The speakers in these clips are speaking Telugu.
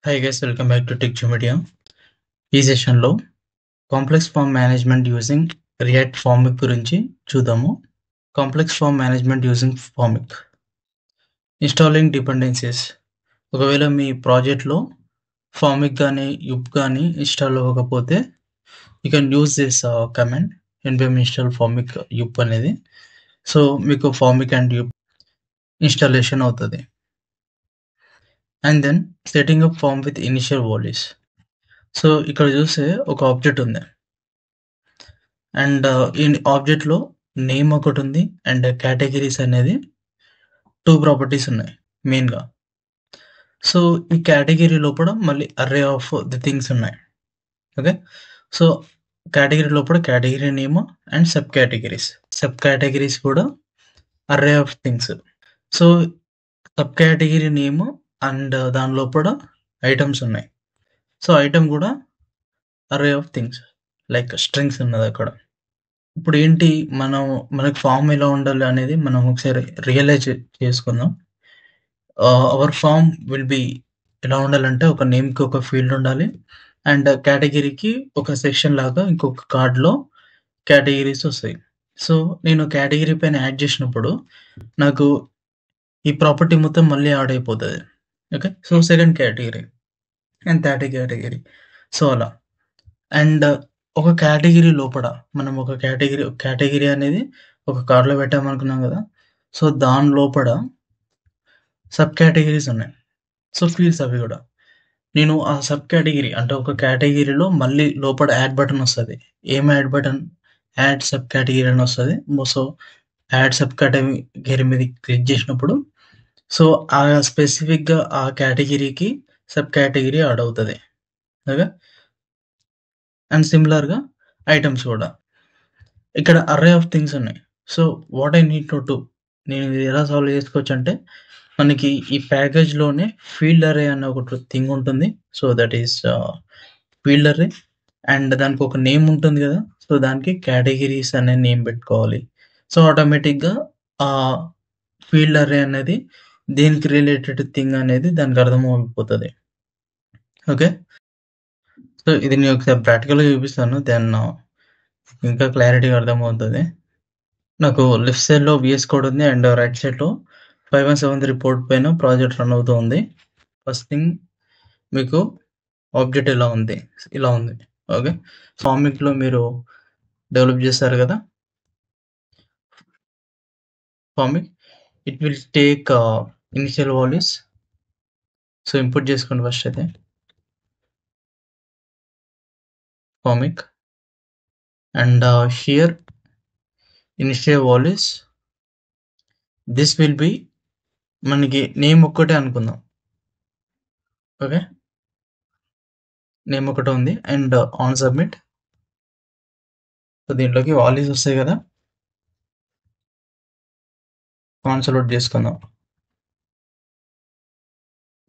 Hi guys, welcome back to Techjomedia. ఈ సెషన్లో complex form management using React Formik గురించి చూద్దాము. Complex form management using Formik. Installing dependencies. ఒకవేళ మీ ప్రాజెక్ట్లో ఫార్మిక్ కానీ యుప్ కానీ ఇన్స్టాల్ అవ్వకపోతే you can use this command npm install Formik Yup అనేది. సో మీకు ఫార్మిక్ అండ్ యుప్ ఇన్స్టాలేషన్ అవుతుంది. And then setting up form with initial values. So ఇక్కడ చూస్తే ఒక ఆబ్జెక్ట్ ఉంది అండ్ ఈ ఆబ్జెక్ట్లో నేమ్ ఒకటి ఉంది అండ్ కేటగిరీస్ అనేది 2 ప్రాపర్టీస్ ఉన్నాయి మెయిన్గా. సో ఈ కేటగిరీ లోపల మళ్ళీ అర్రే ఆఫ్ ది థింగ్స్ ఉన్నాయి. ఓకే, సో కేటగిరీ లోపల category name and sub categories కూడా array of things. So sub category name and దాని లోపల ఐటమ్స్ ఉన్నాయి. సో ఐటమ్ కూడా array of things like strings ఉన్నది అక్కడ. ఇప్పుడు ఏంటి మనకు ఫామ్ ఎలా ఉండాలి అనేది మనం ఒకసారి రియలైజ్ చేసుకుందాం. అవర్ ఫామ్ విల్ బి ఎలా ఉండాలంటే ఒక నేమ్కి ఒక ఫీల్డ్ ఉండాలి అండ్ కేటగిరీకి ఒక సెక్షన్ లాగా ఇంకొక కార్డ్లో కేటగిరీస్ వస్తాయి. సో నేను కేటగిరీ పైన యాడ్ చేసినప్పుడు నాకు ఈ ప్రాపర్టీ మొత్తం మళ్ళీ యాడ్ అయిపోతుంది. Okay, so second category and third category, so అలా. అండ్ ఒక కేటగిరీ లోపల మనం ఒక కేటగిరీ అనేది ఒక కార్డ్లో పెట్టామనుకున్నాం కదా. సో దాని లోపల సబ్ కేటగిరీస్ ఉన్నాయి. సో ఫీల్డ్స్ అవి కూడా నేను ఆ సబ్ కేటగిరీ అంటే ఒక కేటగిరీలో మళ్ళీ లోపల యాడ్ బటన్ వస్తుంది. ఏం add button? Add sub category అని వస్తుంది. సో యాడ్ సబ్ కేటగిరీ మీద క్లిక్ చేసినప్పుడు సో ఆ స్పెసిఫిక్గా ఆ కేటగిరీకి సబ్ కేటగిరీ యాడ్ అవుతుంది. ఓకే, అండ్ సిమిలర్గా ఐటమ్స్ కూడా. ఇక్కడ అర్రే ఆఫ్ థింగ్స్ ఉన్నాయి. So what I need to do, నేను ఇది ఎలా సాల్వ్ చేసుకోవచ్చు అంటే మనకి ఈ ప్యాకేజ్లోనే ఫీల్డ్ అర్రే అనే ఒక థింగ్ ఉంటుంది. So that is field array and దానికి ఒక నేమ్ ఉంటుంది కదా. సో దానికి కేటగిరీస్ అనే నేమ్ పెట్టుకోవాలి. సో ఆటోమేటిక్గా ఆ ఫీల్డ్ అర్రే అనేది దేనికి రిలేటెడ్ థింగ్ అనేది దానికి అర్థమైపోతుంది. ఓకే, సో ఇది నేను ఒకసారి ప్రాక్టికల్గా చూపిస్తాను, దెన్ ఇంకా క్లారిటీగా అర్థమవుతుంది. నాకు లెఫ్ట్ సైడ్లో విఎస్ కోడ్ ఉంది అండ్ రైట్ సైడ్లో 517 రిపోర్ట్ పైన ప్రాజెక్ట్ రన్ అవుతూ ఉంది. ఫస్ట్ థింగ్ మీకు ఆబ్జెక్ట్ ఇలా ఉంది. ఓకే, ఫార్మిక్లో మీరు డెవలప్ చేస్తారు కదా formic, it will take initial values. So import చేసుకోండి ఫస్ట్ అయితే formic and here initial values. This will be మనకి నేమ్ ఒక్కటే అనుకుందాం. ఓకే, నేమ్ ఒకటే ఉంది అండ్ ఆన్ సబ్మిట్. సో దీంట్లోకి వాల్యూస్ వస్తాయి కదా, కాన్సోల్ చేసుకుందాం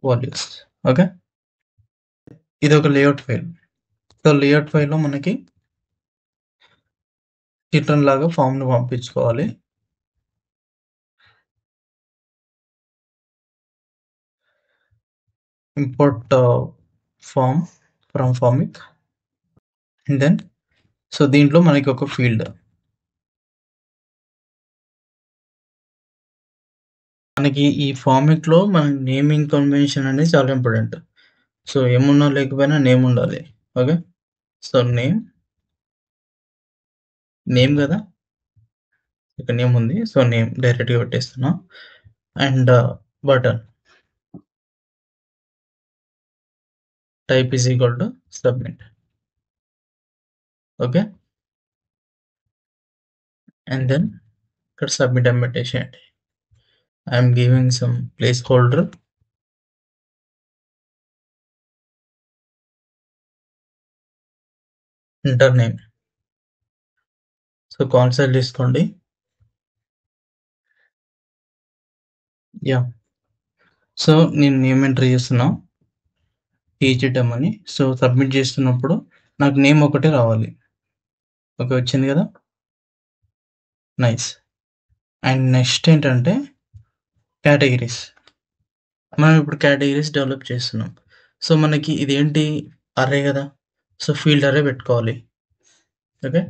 వాల్యూస్. ఓకే, ఇది ఒక లేఅవుట్ ఫైల్. సో లేఅవుట్ ఫైల్లో మనకి చిల్డ్రన్ లాగా ఫామ్ను పంపించుకోవాలి. Import form from Formik and then so దీంట్లో మనకి ఒక ఫీల్డ్, మనకి ఈ ఫార్మిక్లో మన నేమింగ్ కన్వెన్షన్ అనేది చాలా ఇంపార్టెంట్. సో ఏమున్నా లేకపోయినా నేమ్ ఉండాలి. ఓకే, సో నేమ్ కదా, ఇక్కడ నేమ్ ఉంది. సో నేమ్ డైరెక్ట్గా పెట్టేస్తున్నా and button type is equal to submit. Okay, and then ఇక్కడ సబ్మిట్ అని పెట్టేసేయండి. I'm giving some place enter name. So console తీసుకోండి. యా, సో నేను నేమ్ ఎంటర్ చేస్తున్నా టీజీటమ్ అని. సో సబ్మిట్ చేస్తున్నప్పుడు నాకు నేమ్ ఒకటే రావాలి. ఓకే, వచ్చింది కదా, నైస్. అండ్ నెక్స్ట్ ఏంటంటే కేటగిరీస్. మనం ఇప్పుడు కేటగిరీస్ డెవలప్ చేస్తున్నాం. సో, మనకి ఇదేంటి అర్రే గదా! సో, ఫీల్డ్ అర్రే పెట్టుకోవాలి. ఓకే.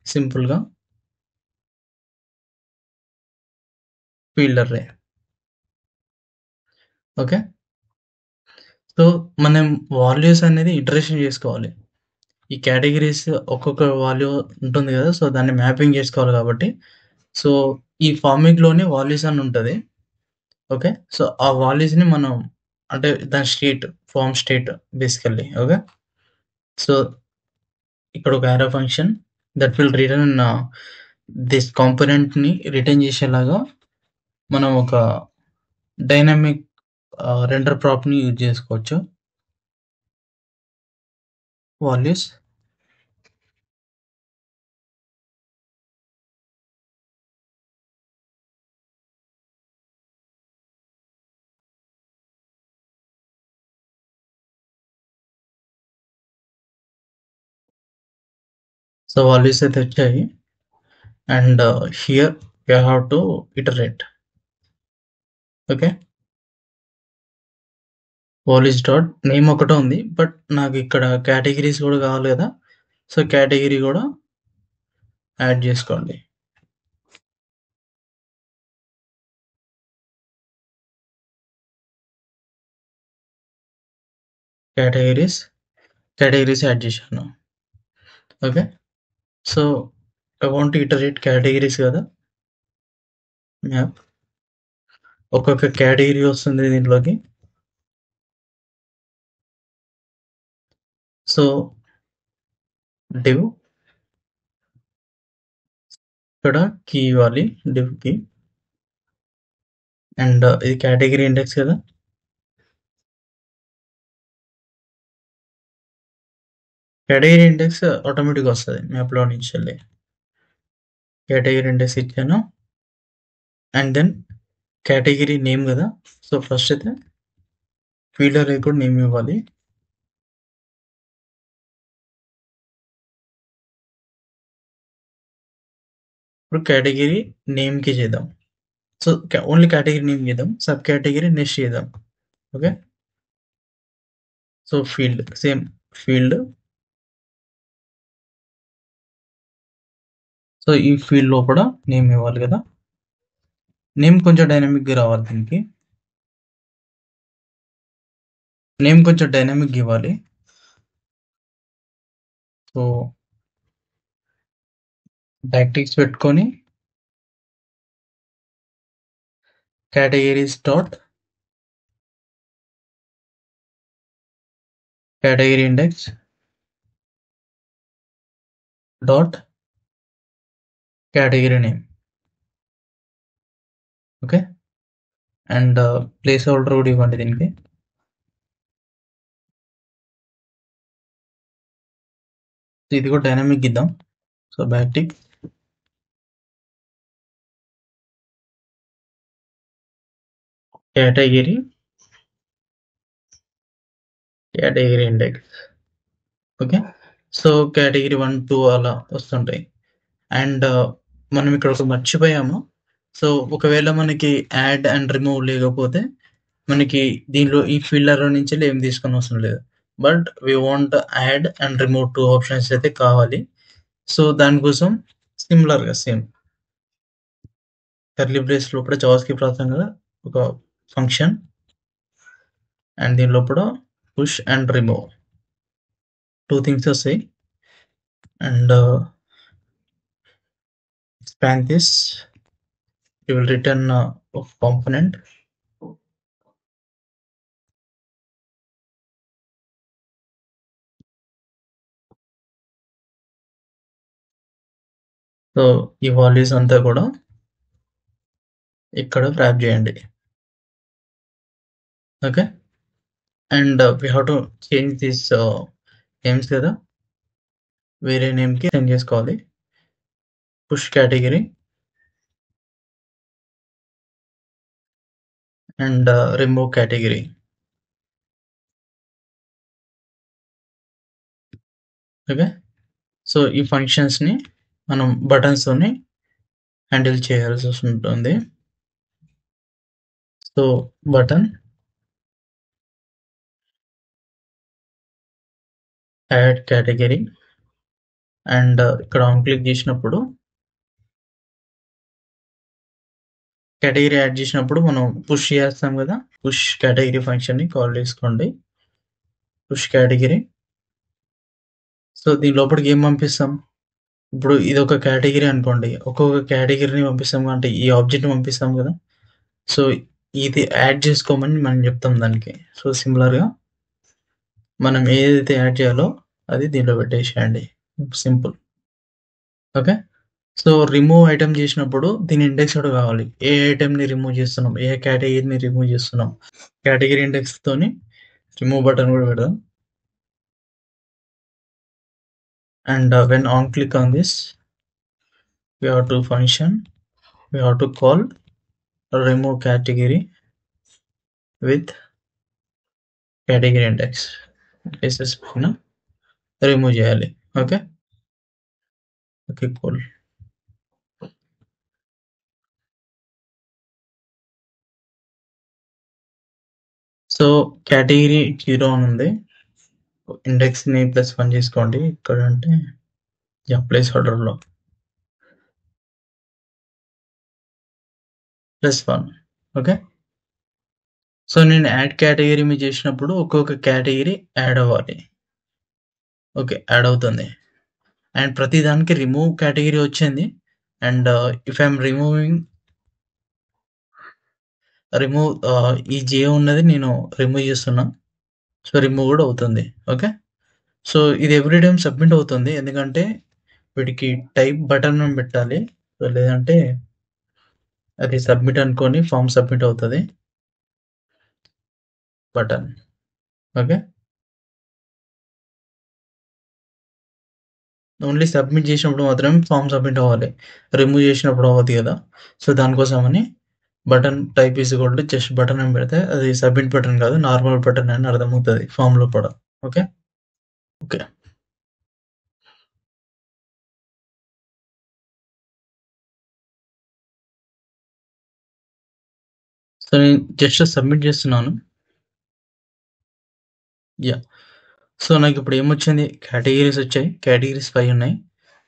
సింపుల్‌గా ఫీల్డ్ అర్రే. ఓకే. సో, మనం వాల్యూస్ అనేది ఇటరేషన్ జేసుకోవాలి. ఈ కేటగరీస్ ఒక్కొక్క వాల్యూ ఉంటుంది గదా! సో, దాన్ని మ్యాపింగ్ జేసుకోవాలి గాబట్టి, సో, ఈ ఫార్మాట్‌లోనే వాల్యూస్ అని ఉంటది. ఓకే. సో, ఆ వాల్యూస్‌ని మనం అంటే దాని form state basically. Okay. So, ఇక్కడ ఒక arrow function that will return this కాంపోనెంట్‌ని రిటర్న్ జేసేలాగా మనం ఒక డైనమిక్ రెండర్ ప్రాప్‌ని యూజ్ జేసుకోవచ్చు. వాల్యూస్. సో, వాల్యూస్ అయితే వచ్చాయి. And here we have to iterate. Okay. Values dot name ఒకటే ఉంది. బట్ నాకు ఇక్కడ కేటగరీస్ గూడా కావాలి గదా! సో, కేటగరీ గూడా యాడ్ జేసుకోండి. కేటగరీస్, కేటగరీస్ యాడ్ జేశాను. Okay. So, I want to iterate categories గదా! మ్యాప్. ఒక్కొక్క కేటగరీ వస్తుంది దీంట్లోకి. సో, డివ్ ఇక్కడ కీ ఇవ్వాలి డివ్‌కి. అండ్ ఇది కేటగరీ ఇండెక్స్ గదా! కేటగరీ ఇండెక్స్ ఆటోమేటిక్‌గా వస్తది మ్యాప్‌లో నుంచెల్లి. కేటగరీ ఇండెక్స్ ఇచ్చాను. అండ్ దెన్ కేటగరీ నేమ్ గదా! సో, ఫస్ట్ అయితే ఫీల్డ్ అర్రేకి కూడా నేమ్ ఇవ్వాలి. ఇప్పుడు కేటగరీ నేమ్‌కి చేద్దాం. సో, ఓన్లీ కేటగరీ నేమ్ చేద్దాం. సబ్ కేటగరీ నెక్స్ట్ చేద్దాం. Okay. So, field same field. So, ఈ ఫీల్డ్ లోపల నేమ్ ఇవ్వాలి గదా! నేమ్ కొంచెం డైనమిక్‌గా రావాలి దీనికి. నేమ్ కొంచెం డైనమిక్‌గా ఇవ్వాలి. సో, బ్యాక్‌టిక్స్ పెట్టుకొని categories dot category index dot category name. Okay. And place holder ఇవ్వండి దీనికి. ఇది కూడా డైనమిక్ ఇద్దాం. So, backtick category category index. Okay. So, category 1, 2 అలా వస్తుంటాయి. అండ్ మనం ఇక్కడ ఒకటి మర్చిపోయాము. సో, ఒకవేళ మనకి యాడ్ అండ్ రిమూవ్ లేకపోతే మనకి దీనిలో ఈ ఫీల్డర్ నుంచెల్లి ఏం తీసుకోనవసరం లేదు. But we want add and remove 2 options అయితే కావాలి. సో, దానికోసం సిమిలర్‌గా సేమ్ కర్లీ బ్రేస్ లోపల జావాస్క్రిప్ట్ రాస్తాం కదా! ఒక ఫంక్షన్ అండ్ దీని లోపల పుష్ అండ్ రిమూవ్ 2 థింగ్స్ వస్తాయి. And expand this, you will return a component. So, ఈ వాల్యూస్ అంతా కూడా ఇక్కడ వ్రాప్ చేయండి. Okay. And we have to change this names కదా! వేరే నేమ్‌కి సెండ్ చేసుకోవాలి. Push category and remove category. Okay. So, ఈ ఫంక్షన్స్‌ని మనం బటన్స్‌తోని హ్యాండిల్ చేయాల్సి ఉంటుంది. So, button add category and ఇక్కడ ఆన్ క్లిక్ చేసినప్పుడు కేటగిరీ యాడ్ చేసినప్పుడు మనం పుష్ చేస్తాం కదా, పుష్ కేటగిరీ ఫంక్షన్ని కాల్ చేసుకోండి. Push category. సో దీని లోపలికి ఏం పంపిస్తాం? ఇప్పుడు ఇది ఒక కేటగిరీ అనుకోండి, ఒక్కొక్క కేటగిరీని పంపిస్తాం అంటే ఈ ఆబ్జెక్ట్ని పంపిస్తాం కదా. సో ఇది యాడ్ చేసుకోమని మనం చెప్తాం దానికి. సో సిమిలర్గా మనం ఏదైతే యాడ్ చేయాలో అది దీంట్లో పెట్టేసేయండి. Simple. Okay. So remove item చేసినప్పుడు దీని ఇండెక్స్ కూడా కావాలి. ఏ ఐటెమ్‌ని రిమూవ్ చేస్తున్నాం, ఏ కేటగిరీని రిమూవ్ చేస్తున్నాం. కేటగిరీ ఇండెక్స్‌తోని రిమూవ్ బటన్ కూడా పెడదాం. And when on click on this, we have to function, we have to call remove category with category index. This పైన రిమూవ్ చేయాలి. Okay. Okay cool. So category 0 అని ఉంది. ఇండెక్స్‌ని +1 చేసుకోండి. ఇక్కడ అంటే ప్లేస్ ఆర్డర్‌లో +1. ఓకే. సో నేను యాడ్ కేటగిరీ మీద చేసినప్పుడు ఒక్కొక్క కేటగిరీ యాడ్ అవ్వాలి. ఓకే. యాడ్ అవుతుంది. అండ్ ప్రతి దానికి రిమూవ్ కేటగిరీ వచ్చింది. అండ్ ఇఫ్ ఐఎమ్ రిమూవ్ ఈ జే ఉన్నది నేను రిమూవ్ చేస్తున్నా. సో రిమూవ్ కూడా అవుతుంది. ఓకే. సో ఇది ఎవ్రీ టైమ్ సబ్మిట్ అవుతుంది. ఎందుకంటే వీటికి టైప్ బటన్ అని పెట్టాలి. సో లేదంటే అది సబ్మిట్ అనుకోని ఫామ్ సబ్మిట్ అవుతుంది. బటన్. ఓకే. ఓన్లీ సబ్మిట్ చేసినప్పుడు మాత్రమే ఫామ్ సబ్మిట్ అవ్వాలి. రిమూవ్ చేసినప్పుడు అవ్వదు కదా. సో దానికోసమని button type is equal to just button అని పెడితే అది సబ్మిట్ బటన్ కాదు, నార్మల్ బటన్ అని అర్థమవుతుంది ఫామ్‌లో కూడా. ఓకే. ఓకే. సో నేను జస్ట్ సబ్మిట్ చేస్తున్నాను. యాహ్! సో నాకిప్పుడు ఏమొచ్చింది? కేటగిరీస్ వచ్చాయి. కేటగిరీస్ 5 ఉన్నాయి.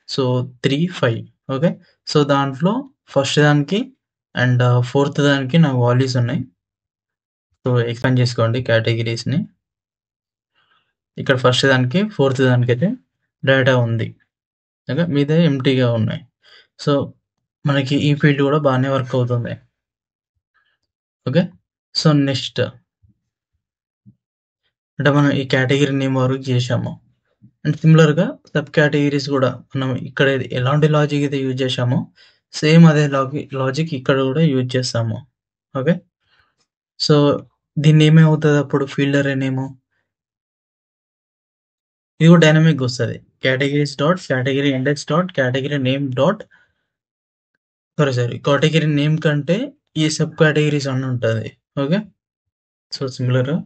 So 3, 5 okay. సో దాంట్లో ఫస్ట్ దానికి అండ్ ఫోర్త్ దానికి నాకు వాల్యూస్ ఉన్నాయి. సో ఎక్స్పాండ్ చేసుకోండి కేటగిరీస్‌ని. ఇక్కడ ఫస్ట్ దానికి, ఫోర్త్ దానికైతే డేటా ఉంది. ఓకే. మిగతావి ఎంప్టీగా ఉన్నాయి. సో మనకి ఈ ఫీల్డ్ కూడా బానే వర్క్ అవుతుంది. ఓకే. సో నెక్స్ట్ అంటే మనం ఈ కేటగిరీ నేమ్ వరకు చేశాము. అండ్ సిమిలర్‌గా సబ్ కేటగిరీస్ కూడా మనం ఇక్కడ ఎలాంటి లాజిక్ అయితే యూజ్ చేశామో సేమ్ అదే లాజిక్ ఇక్కడ కూడా యూజ్ చేస్తాము. ఓకే. సో దీన్ని ఏమవుతది అప్పుడు ఫీల్డ్ అర్రే నేము? ఇది కూడా డైనమిక్‌గా వస్తది. Categories dot category index dot category name dot category name కంటే ఈ సబ్ కేటగిరీస్ అని ఉంటది. ఓకే. సో సిమిలర్‌గా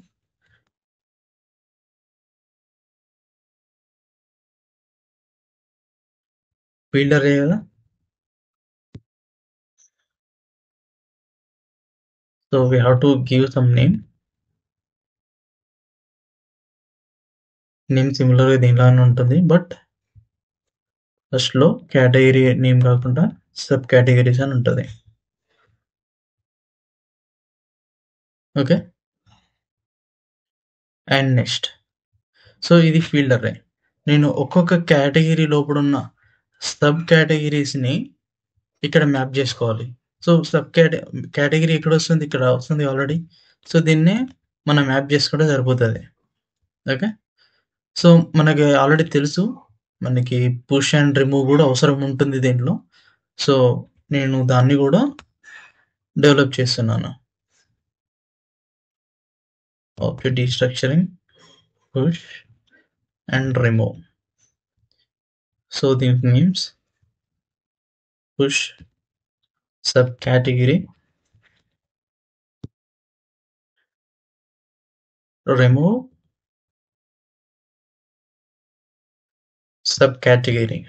ఫీల్డ్ అర్రే కదా. So we have to give some name. Name సిమిలర్‌గా దీనిలానే ఉంటుంది. బట్ ఫస్ట్‌లో కేటగిరీ నేమ్ కాకుండా సబ్ కేటగిరీస్ అని ఉంటది. ఓకే. అండ్ నెక్స్ట్ సో ఇది ఫీల్డ్ అర్రే. నేను ఒక్కొక్క కేటగిరీ లోపడున్న సబ్ కేటగిరీస్‌ని ఇక్కడ మ్యాప్ చేసుకోవాలి. సో సబ్ కేటగిరీ ఎక్కడొస్తుంది? ఇక్కడ వస్తుంది ఆల్రెడీ. సో దీన్నే మనం మ్యాప్ చేసుకుంటే సరిపోతది. ఓకే. సో మనకి ఆల్రెడీ తెలుసు. మనకి పుష్ అండ్ రిమూవ్ కూడా అవసరం ఉంటుంది దీంట్లో. సో నేను దాన్ని కూడా డెవలప్ చేస్తున్నాను. Object destructuring, push and remove. So దీని names push subcategory, remove subcategory.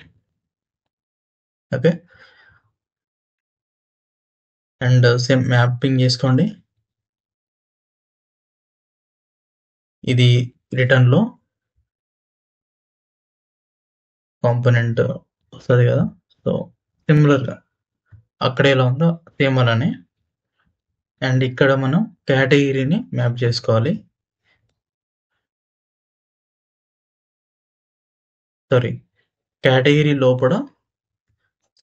Okay. And same mapping చేసుకోండి. ఇది రిటర్న్‌లో కాంపోనెంట్ వస్తది గదా! సో, సిమిలర్‌గా అక్కడ ఎలా ఉందో సేమ్ అలానే అండ్ ఇక్కడ మనం కేటగిరీని మ్యాప్ జేసుకోవాలి. సారీ కేటగిరీ లోపల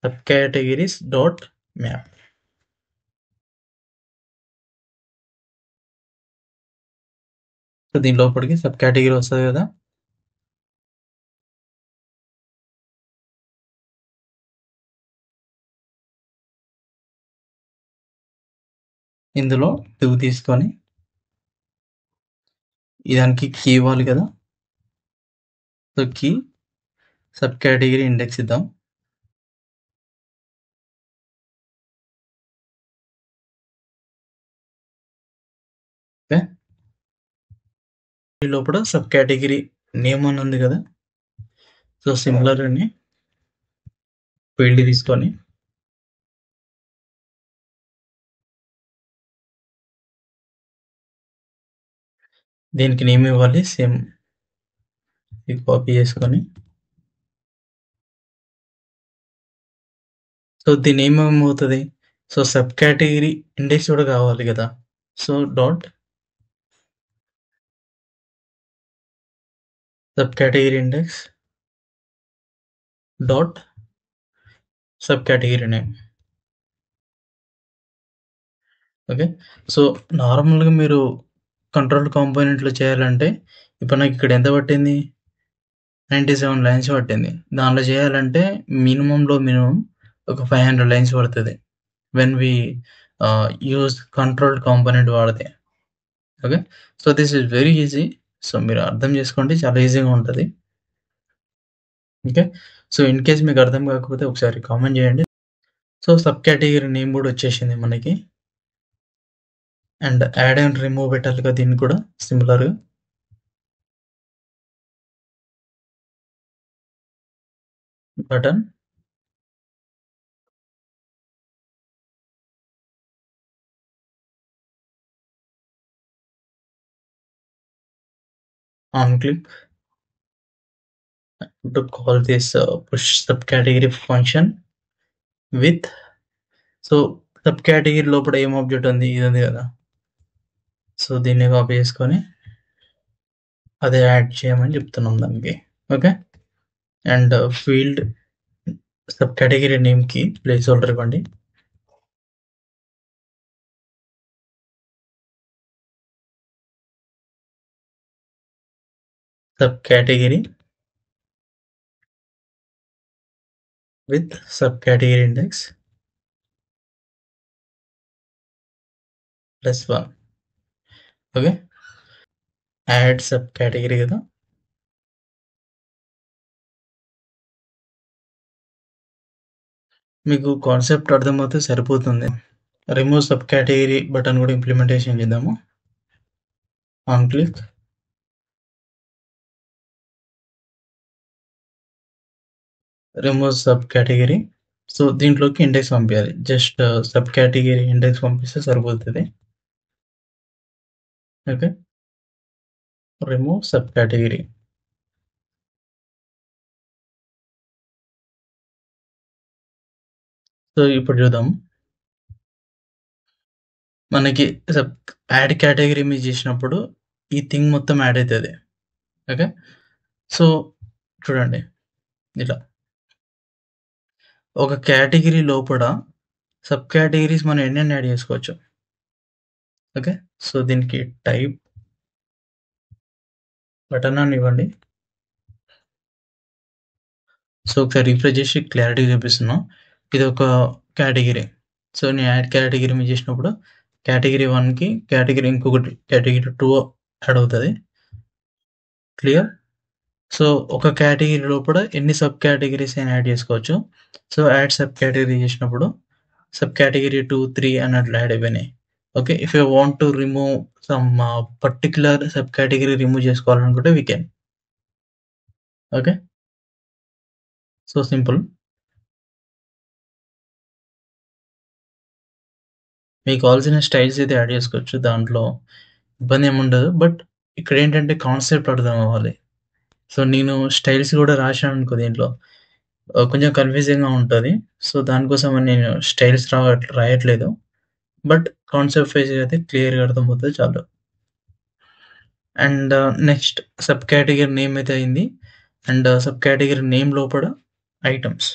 sub categories dot map. So, దీని లోపలికి సబ్ కేటగిరీ వస్తది గదా! ఇందులో 2 తీసుకొని దానికి కీ ఇవ్వాలి గదా! So, key sub category index ఇద్దాం. ఓకే. ఈ లోపల సబ్ కేటగిరీ నేమ్ అని ఉంది గదా! సో, సిమిలర్ అని ఫీల్డ్ తీసుకొని దీనికి నేమ్ ఇవ్వాలి సేమ్ ఇది కాపీ చేసుకొని సో, దీని నేమ్ ఏమవుతది? సో, సబ్ కేటగిరీ ఇండెక్స్ కూడా కావాలి గదా! So, dot sub category index dot sub category name. Okay. So, నార్మల్‌గా మీరు కంట్రోల్ కాంపోనెంట్‌లో చేయాలంటే ఇప్పుడు నాకిక్కడ ఎంత పట్టింది? 97 లైన్స్ పట్టింది. దాంట్లో చేయాలంటే మినిమమ్ ఒక 500 లైన్స్ పడతది. When we use controlled component వాడితే. Okay. So, this is very easy. So, మీరు అర్థం చేసుకోండి చాలా ఈజీగా ఉంటది. ఓకే. సో, ఇన్ కేస్ మీకు అర్థం కాకపోతే ఒకసారి కామెంట్ చేయండి. సో, సబ్ కేటగిరీ నేమ్ కూడా వచ్చేసింది మనకి. అండ్ యాడ్ అండ్ రిమూవ్ పెట్టాలిగా దీన్ని కూడా సిమిలర్‌గా. Button on click to call this push subcategory function with so subcategory లోపల ఏం ఆబ్జెక్ట్ ఉంది? ఇది ఉంది కదా! సో దీన్ని కాపీ చేసుకొని అదే యాడ్ చేయమని చెప్తున్నాం దానికి. ఓకే. అండ్ ఫీల్డ్ సబ్‌కేటగిరీ నేమ్‌కి place holder. Subcategory with subcategory index +1 okay. Add subcategory కదా! మీకు కాన్సెప్ట్ అర్థమవుతే సరిపోతుంది. రిమూవ్ సబ్‌కేటగిరీ బటన్ కూడా ఇంప్లిమెంటేషన్ చేద్దాము. On click remove subcategory so దీంట్లోకి ఇండెక్స్ పంపియాలి. జస్ట్ సబ్‌కేటగిరీ ఇండెక్స్ పంపిస్తే సరిపోతది. ఓకే. Remove subcategory. సో ఇప్పుడు చూద్దాం. మనకి యాడ్ కేటగిరీ మీద చేసినప్పుడు ఈ థింగ్ మొత్తం యాడ్ అయితది. ఓకే. సో చూడండి ఇలా. ఒక కేటగిరీ లోపల సబ్ కేటగిరీస్ మనం ఎన్నెన్ని యాడ్ చేసుకోవచ్చు. ఓకే. సో దీనికి టైప్ బటన్ అని ఇవ్వండి. సో ఒకసారి రిఫ్రెష్ చేసి క్లారిటీగా చూపిస్తున్నా. ఇది ఒక కేటగిరీ. సో నేను యాడ్ కేటగిరీ మీద చేసినప్పుడు కేటగిరీ 1కి కేటగిరీ ఇంకొకటి కేటగిరీ 2 యాడ్ అవుతది. క్లియర్? సో ఒక కేటగిరీ లోపల ఎన్ని సబ్ కేటగిరీస్ అయినా యాడ్ చేసుకోవచ్చు. సో యాడ్ సబ్ కేటగిరీ చేసినప్పుడు సబ్ కేటగిరీ 2, 3 అన్నట్లు యాడ్ అయిపోయినాయి. Okay. If you want to remove some particular sub category remove చేసుకోవాలనుకుంటే we can. Okay. So simple. మీకు కావాల్సిన స్టైల్స్ అయితే యాడ్ చేసుకోవచ్చు. దాంట్లో ఇబ్బంది ఏముండదు. బట్ ఇక్కడేంటంటే కాన్సెప్ట్ అర్థం అవ్వాలి. సో నేను స్టైల్స్ కూడా రాశాననుకో దీంట్లో. కొంచెం కన్‌ఫ్యూజింగ్‌గా ఉంటది. సో, దానికోసమని నేను స్టైల్స్ రాయట్లేదు. బట్ కాన్సెప్ట్ వైస్‌గా అయితే క్లియర్‌గా అర్థమవుతది చాలు. And next sub category name అయితే అయింది. అండ్ సబ్ కేటగరీ నేమ్ లోపల ఐటెమ్స్.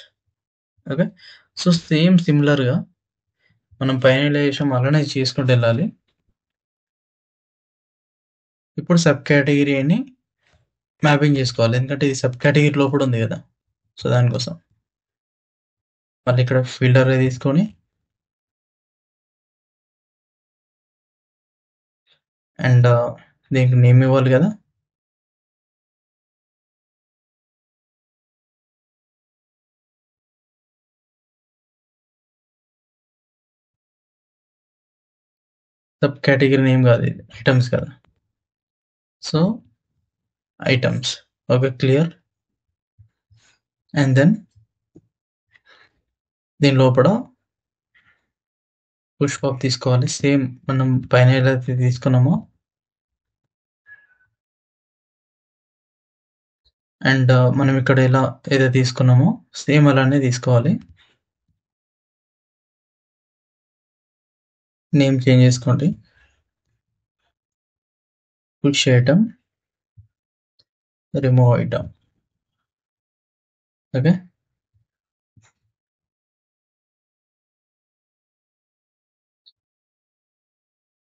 ఓకే. సో, సేమ్ సిమిలర్‌గా మనం పైన ఎలా చేసామో అలానే చేసుకుంటూ ఎళ్ళాలి. ఇప్పుడు సబ్ కేటగరీ అని మ్యాపింగ్ చేసుకోవాలి. ఎందుకంటే ఇది సబ్ కేటగరీ లోపల ఉంది గదా! సో, దానికోసం. మళ్ళీ ఇక్కడ ఫీల్డ్ అర్రే తీసుకొని అండ్ దీనికి నేమ్ ఇవ్వాలి గదా! సబ్ కేటగరీ నేమ్ గాదు ఇది. ఐటెమ్స్ కదా! So, items. Okay. Clear. And then దీని లోపల పుష్ పాప్ తీసుకోవాలి. సేమ్ మనం పైన ఎలా అయితే తీసుకున్నామో అండ్ మనం ఇక్కడ ఎలా ఏదైతే తీసుకున్నామో సేమ్ అలానే తీసుకోవాలి. నేమ్ చేంజ్ చేసుకోండి. Push item, remove item. Okay.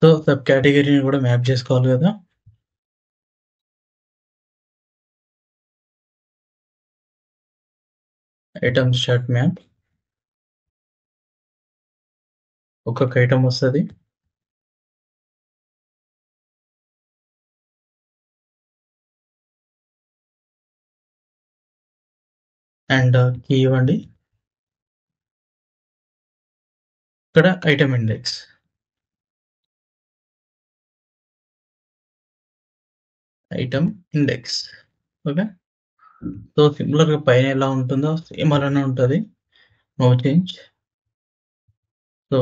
So, sub కేటగరీని కూడా మ్యాప్ చేసుకోవాలి గదా! ఐటెమ్స్ చార్ట్ మ్యాప్. ఒక్కొక్క ఐటెమ్ వస్తది. అండ్ కీ ఇవ్వండి. ఇక్కడ item index. Item index. Okay. So, సిమిలర్‌గా పైన ఎలా ఉంటుందో సేమ్ అలానే ఉంటది. No change. So,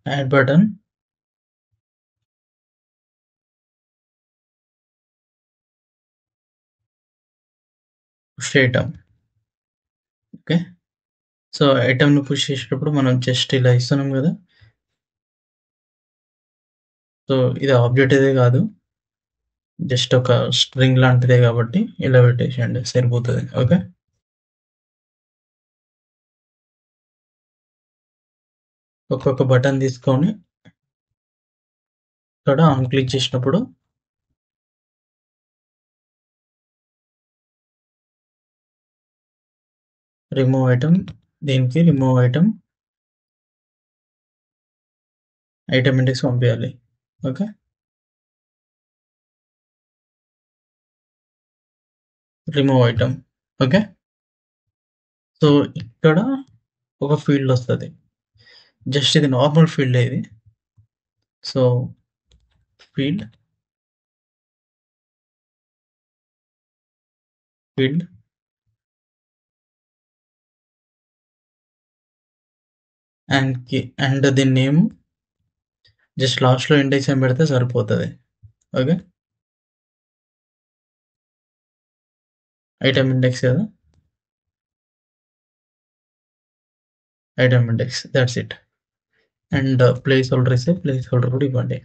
add button, push item. Okay. So, ఐటెమ్‌ని పుష్ చేసేటప్పుడు మనం జస్ట్ ఇలా ఇస్తున్నాం గదా! సో, ఇది ఆబ్జెక్ట్ అయితే గాదు. జస్ట్ ఒక స్ట్రింగ్ లాంటిదే గాబట్టి ఇలా పెట్టేసేయండి సరిపోతది. ఓకే. ఒక్కొక్క బటన్ తీసుకొని ఇక్కడ ఆన్ క్లిక్ చేసినప్పుడు రిమూవ్ ఐటెమ్, దీనికి రిమూవ్ ఐటెమ్, ఐటెమ్ ఇండెక్స్ పంపియాలి. Okay. Remove item. Okay. So, ఇక్కడ ఒక ఫీల్డ్ ఒస్తది. జస్ట్ ఇది నార్మల్ ఫీల్డే ఇది. సో, ఫీల్డ్, ఫీల్డ్ అండ్ దీని నేమ్ జస్ట్ లాస్ట్‌లో ఇండెక్స్ అని పెడితే సరిపోతది. ఓకే. ఐటెమ్ ఇండెక్స్ కదా! Item index that's it. And place holder place holder ఇవ్వండి.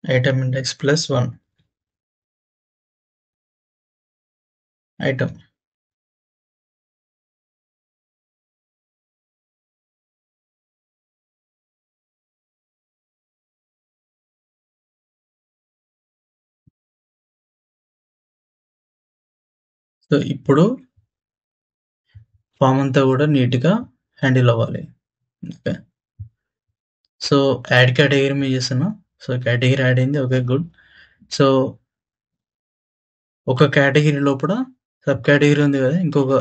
Item index +1 item. సో, ఇప్పుడు ఫార్మ్ అంతా కూడా నీట్‌గా హ్యాండిల్ అవ్వాలి. ఓకే. సో, యాడ్ కేటగరీ మీద చేస్తున్నా. సో, కేటగరీ యాడ్ అయింది. ఓకే. గుడ్. సో, ఒక కేటగరీ లోపల సబ్ కేటగరీ ఉంది కదా! ఇంకొక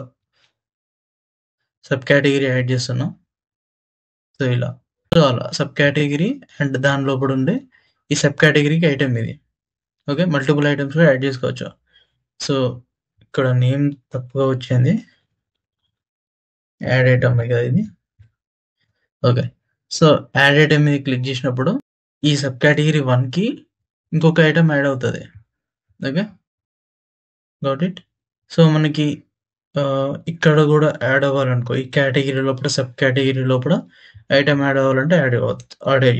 సబ్ కేటగరీ యాడ్ చేస్తున్నా. సో, ఇలా. సో, అలా సబ్ కేటగరీ అండ్ దాని లోపల ఉండే ఈ సబ్ కేటగరీకి ఐటెమ్ ఇది. ఓకే. మల్టిపుల్ ఐటెమ్స్ కూడా యాడ్ చేసుకోవచ్చు. సో, ఇక్కడ నేమ్ తప్పుగా వచ్చింది. యాడ్ ఐటెమే కదా ఇది. ఓకే. సో, యాడ్ ఐటెమ్ మీద క్లిక్ చేసినప్పుడు ఈ సబ్ కేటగరీ 1కి ఇంకొక ఐటెమ్ యాడ్ అవుతది. ఓకే. Got it? సో, మనకి ఇక్కడ గూడా యాడ్ అవ్వాలనుకో, ఈ కేటగిరీ లోపల సబ్ కేటగిరీ లోపల ఐటెమ్ యాడ్ అవ్వాలంటే యాడ్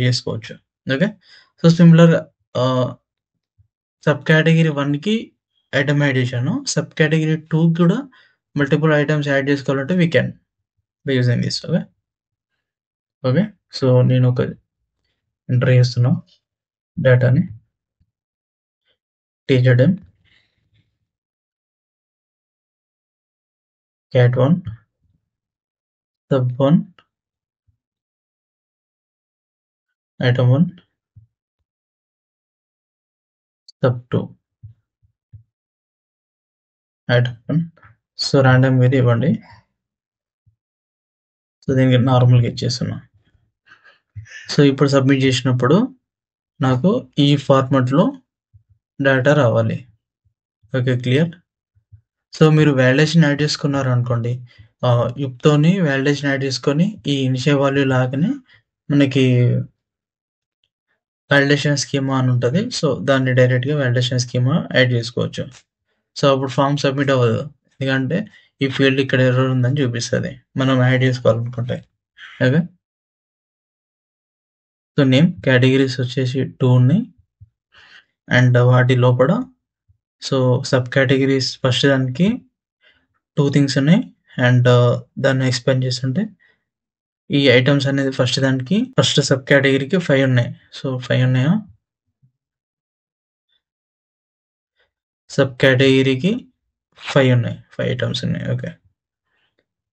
జేసుకోవచ్చు. ఓకే. సో, సిమిలర్‌గా ఆహ్, సబ్ కేటగిరీ 1కి ఐటెమ్ యాడ్ జేశాను. సబ్ కేటగిరీ 2కి గూడా మల్టిపుల్ ఐటెమ్స్ యాడ్ జేసుకోవాలంటే we can by using this. Okay. Okay. So, నేనొక ఎంటర్ జేస్తున్నా డేటాని. TZM, cat1, sub1, item1, sub2, item1. So, రాండమ్‌గా ఇది ఇవ్వండి. సో, దీనికి నార్మల్‌గా ఇచ్చేస్తున్నా. సో, ఇప్పుడు సబ్మిట్ జేసినప్పుడు నాకు ఈ ఫార్మాట్‌లో డేటా రావాలి. ఓకే. క్లియర్? సో, మీరు వాలిడేషన్ యాడ్ చేసుకున్నారనుకోండి. యుప్‌తోని వాలిడేషన్ యాడ్ చేసుకొని ఈ ఇనిషియల్ వాల్యూ లాగానే మనకి వాలిడేషన్ స్కీమా అని ఉంటది. సో, దాన్ని డైరెక్ట్‌గా వాలిడేషన్ స్కీమా యాడ్ చేసుకోవచ్చు. సో, అప్పుడు ఫార్మ్ సబ్మిట్ అవ్వదు. ఎందుకంటే ఈ ఫీల్డ్ ఇక్కడ ఎర్రర్ ఉందని చూపిస్తది. మనం యాడ్ చేసుకోవాలనుకుంటే. ఓకే. సో, నేమ్ కేటగిరీస్ వచ్చేసి 2 ఉన్నాయి. అండ్ వాటి లోపల సో, సబ్ కేటగిరీస్ ఫస్ట్ దానికి 2 థింగ్స్ ఉన్నాయి. అండ్ దాన్ని ఎక్స్‌ప్లెయిన్ చేస్తుంటే ఈ ఐటెమ్స్ అనేది ఫస్ట్ దానికి ఫస్ట్ సబ్ కేటగిరీకి 5 ఉన్నాయి. సో, 5 ఉన్నాయా? సబ్ కేటగిరీకి 5 ఉన్నాయి. 5 ఐటెమ్స్ ఉన్నాయి. ఓకే.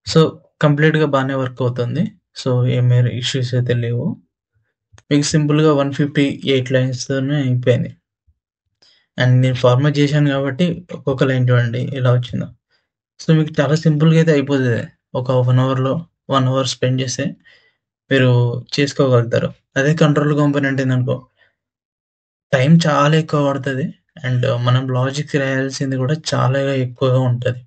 సో, కంప్లీట్‌గా బానే వర్క్ అవుతుంది. సో, ఏమి ఇష్యూస్ అయితే లేవు. మీకు సింపుల్‌గా 158 లైన్స్‌తోనే అయిపోయింది. అండ్ నేను ఫార్మాట్ చేశాను కాబట్టి ఒక్కొక్క లైన్ చూడండి ఎలా వచ్చిందో. సో, మీకు చాలా సింపుల్‌గా అయితే అయిపోతది. ఒక 1 అవర్‌లో 1 అవర్ స్పెండ్ చేస్తే మీరు చేసుకోగలుగుతారు. అదే కంట్రోల్ కాంపోనెంట్ ఏందనుకో టైం చాలా ఎక్కువ పడతది. అండ్ మనం లాజిక్ రాయాల్సింది కూడా చాలా ఎక్కువగా ఉంటది.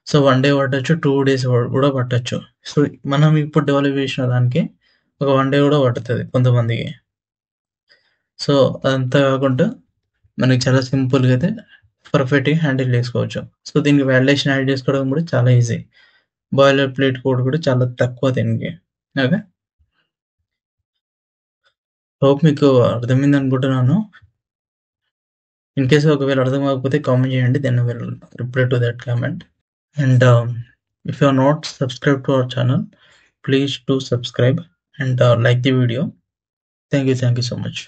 సో, 1 డే పట్టొచ్చు, 2 డేస్ కూడా పట్టొచ్చు. సో, మనం ఇప్పుడు డెవలప్ చేసిన దానికి ఒక 1 డే కూడా పడతది కొంతమందికి. సో, అదంతా కాకుండా మనకి చాలా సింపుల్‌గా అయితే పర్ఫెక్ట్‌గా హ్యాండిల్ చేసుకోవచ్చు. సో, దీనికి వాలిడేషన్ యాడ్ చేసుకోవడం కూడా చాలా ఈజీ. బాయిలర్ ప్లేట్ కోడ్ కూడా చాలా తక్కువ దీనికి. ఓకే. హోప్ మీకు అర్థమైంది అనుకుంటున్నాను. ఇన్ కేస్ ఒకవేళ అర్థం కాకపోతే కామెంట్ చేయండి. Then I will reply to that comment. And if you are not subscribed to our channel, please do subscribe and like the video. Thank you so much.